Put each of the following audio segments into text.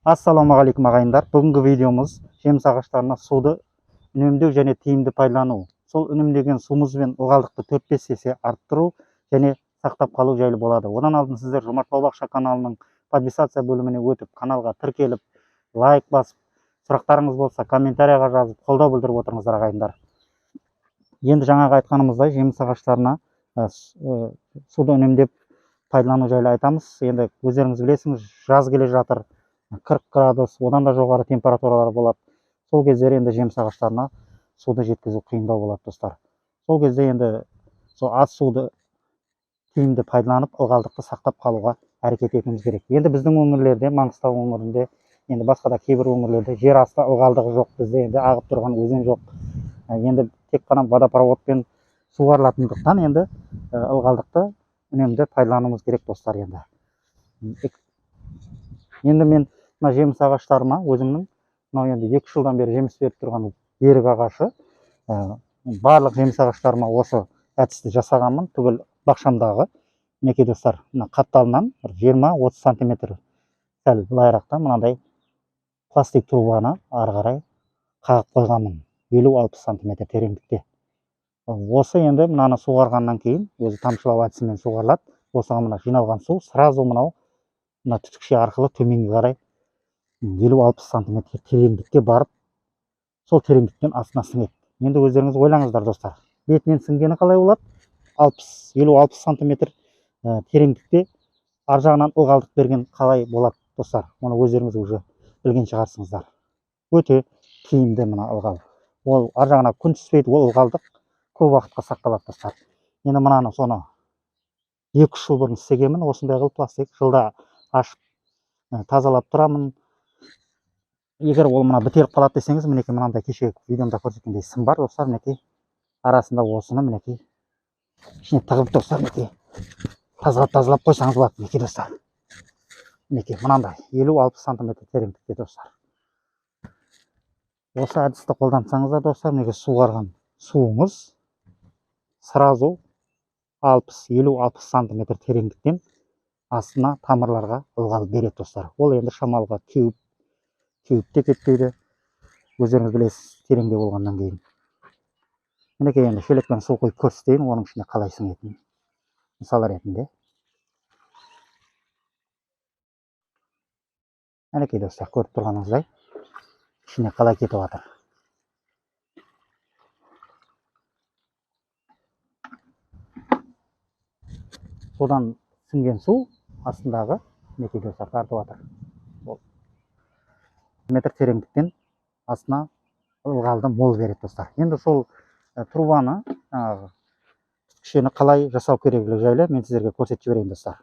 Ассалаумағалейкум ағайындар. Бүгінгі видеомыз жеміс ағаштарына суды үнемдеу және тиімді пайдалану. Сол үнемдеген суымызбен ылғалдықты 4-5 есе арттыру және сақтап қалу жайлы болады. Одан алдын сіздер Жомарт Бау-бақша каналының подписация бөліміне өтіп, каналға тіркеліп, лайк басып, сұрақтарыңыз болса комментарияға жазып, қолдау білдіріп отырыңыздар ағайындар. Енді жаңағы айтқанымыздай жеміс ағаштарына суды үнемдеп пайдалану жайлы айтамыз. Енді өздеріңіз білесіңіз, жаз келе жатыр. 40 градус, одан да жоғары температуралар болады. Сол кездері енді жеміс ағаштарына суды жеткізу қиындау болады, достар. Сол кезде енді аз суды тиімді пайдаланып, ылғалдықты сақтап қалуға әрекет етуіміз керек. Енді біздің өңірлерде, Маңғыстау өңірінде, енді басқа да кейбір өңірлерде жер асты ылғалдығы жоқ, бізде енді ағып тұрған өзен жоқ. Енді тек қана водопроводпен суғарылатындықтан енді ылғалдықты үнемді пайдалануымыз керек, достар. Енді мен мына жеміс ағаштарыма өзімнің енді 2 жылдан бері жеміс беріп тұрған берік ағашы, барлық жеміс ағаштарыма осы әдісті жасағанмын. Түгел бақшамдағы, мінекей достар, мына қапталынан 20-30 сантиметр сәл былайырақта мынандай пластик трубаны ары қарай қағып қойғанмын, 50-60 сантиметр тереңдікте. Осы енді мынаны суғарғаннан кейін өзі тамшылау әдісімен суғарылады. Осыған мына жиналған су сразу мынау мына түтікше арқылы төменге қарай 50-60 сантиметр тереңдікке барып, сол тереңдіктен астына сіңеді. Енді өздеріңіз ойлаңыздар, достар, бетінен сіңгені қалай болады? 50-60 сантиметр тереңдікте ар жағынан ылғалдық берген қалай болады, достар? Оны өздеріңіз уже білген шығарсыңыздар. Өте тиімді мына ылғал. Ол ар жағына күн түспейді, ол ылғалдық көп уақытқа сақталады, достар. Енді мынаны соны 2-3 жыл бұрын істегенмін, осындай қылып пластик жылда ашып тазалап тұрамын. Егер ол мына бітеліп қалады десеңіз, мінекей мынандай кеше видеомда көрсеткендей сым бар, достар. Мінекей арасында осыны мінекей ішіне тығып, достар, мінекей тазалап қойсаңыз болады, мінекей достар. Мінекей мынандай 50-60 сантиметр тереңдікте, достар. Осы әдісті қолдансаңыздар, достар, мінекей суғарған суыңыз сразу 50-60 сантиметр тереңдіктен астына тамырларға ылғал береді, достар. Ол енді шамалға кеуіп те кетпейді. Өздеріңіз білесіз, тереңде болғаннан кейін. Мінекей енді шелекпен су құйып көрсетейін, оның ішіне қалай сіңетінін. Мысалы ретінде. Мінекей достар, көріп тұрғаныңыздай ішіне қалай кетіп жатыр. Содан сіңген су астындағы мінекей достар тартып жатыр. Метр тереңдіктен астына ылғалды мол береді, достар. Енді сол трубаны кішені қалай жасау керектігі жайлы мен сіздерге көрсетіп жіберейін, достар.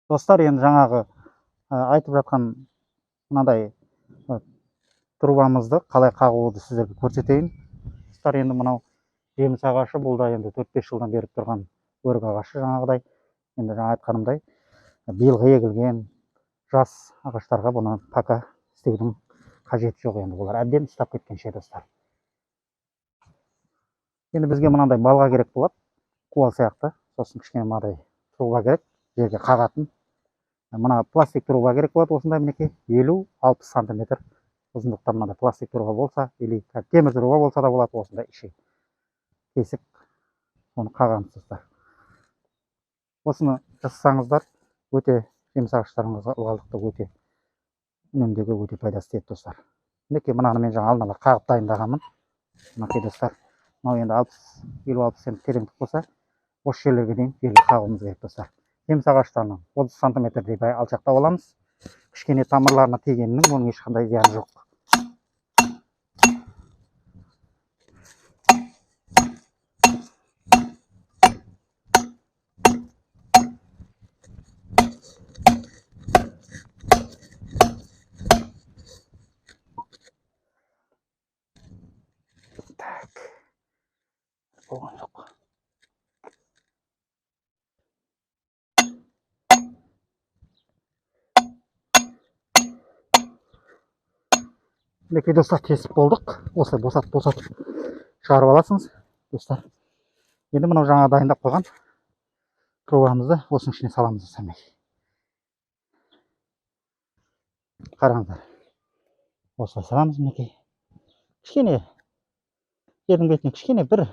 Достар, енді жаңағы айтып жатқан мынадай трубамызды қалай қағуды сіздерге көрсетейін. Достар, енді мынау жеміс ағашы, бұл да енді 4-5 жылдан беріп тұрған өрік ағашы. Жаңағыдай, енді жаңа айтқанымдай, биылғы егілген жас ағаштарға бұны пока істеудің қажеті жоқ. Енді олар әбден ұстап кеткенше, достар. Енді бізге мынандай балға керек болады, куал сияқты. Сосын кішкене мынадай труба керек, жерге қағатын. Мына пластик труба керек болады, осындай мінекей 50-60 сантиметр ұзындықта мынандай пластик труба болса, или темір труба болса да болады, осындай іші кесіп, оны қағамыз, достар. Осыны жасасаңыздар, өте жеміс ағаштарыңызға ылғалдықты өте үнемдеуге өте пайдасы тиеді, достар. Мінекей мынаны мен жаңа алдын ала қағып дайындағанмын. Мінекей достар, мынау енді 50-60 сантиметр тереңдік болса, осы жерлерге дейін жерге қағуымыз керек, достар. Жеміс ағаштарының 30 сантиметрдей алшақтап аламыз. Кішкене тамырларына тигенінің оның ешқандай зияны жоқ. Болған жоқ. Мінекей достар, тесіп болдық. Осылай босатып шығарып аласыңыз, достар. Енді мынау жаңа дайындап қойған трубамызды осының ішіне саламыз, достар. Қараңыздар. Осылай саламыз мінекей. Кішкене жердің бетіне кішкене бір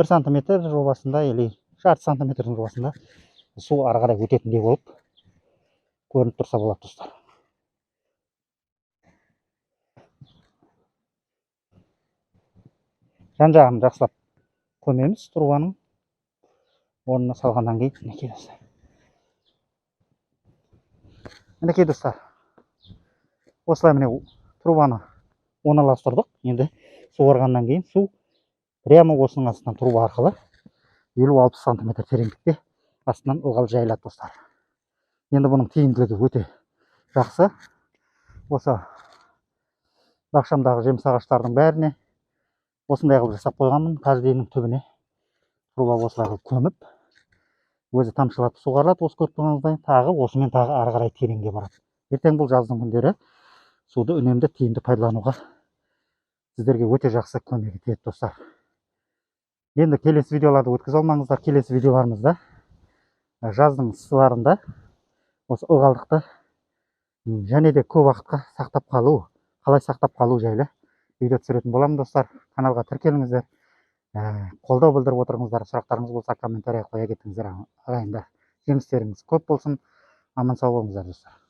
сантиметр жобасында или жарты сантиметрдің жобасында су ары қарай өтетіндей болып көрініп тұрса болады достар. Жан жағын жақсылап көмеміз трубаның орнына салғаннан кейін. Мінекей достар. Мінекей достар. Осылай міне трубаны орналастырдық. Енді суарғаннан кейін су прямо осының астынан труба арқылы 50-60 сантиметр тереңдікте астынан ылғал жайылады достар. Енді бұның тиімділігі өте жақсы. Осы бақшамдағы жеміс ағаштардың бәріне осындай қылып жасап қойғанмын. Каждыйының түбіне труба осылай қылып көміп, өзі тамшылатып суғарылады. Осы көріп тұрғаныңыздай тағы осымен тағы ары қарай тереңге барады. Ертең бұл жаздың күндері суды үнемді тиімді пайдалануға сіздерге өте жақсы көмегі тиеді достар. Енді келесі видеоларды өткізе алмаңыздар. Келесі видеоларымызда жаздың ыстыларында осы ылғалдықты және де көп уақытқа сақтап қалу, қалай сақтап қалу жайлы видео түсіретін боламын достар. Каналға тіркеліңіздер. Қолдау білдіріп отырыңыздар. Сұрақтарыңыз болса комментария қоя кетіңіздер ағайындар. Жемістеріңіз көп болсын. Аман сау болыңыздар достар.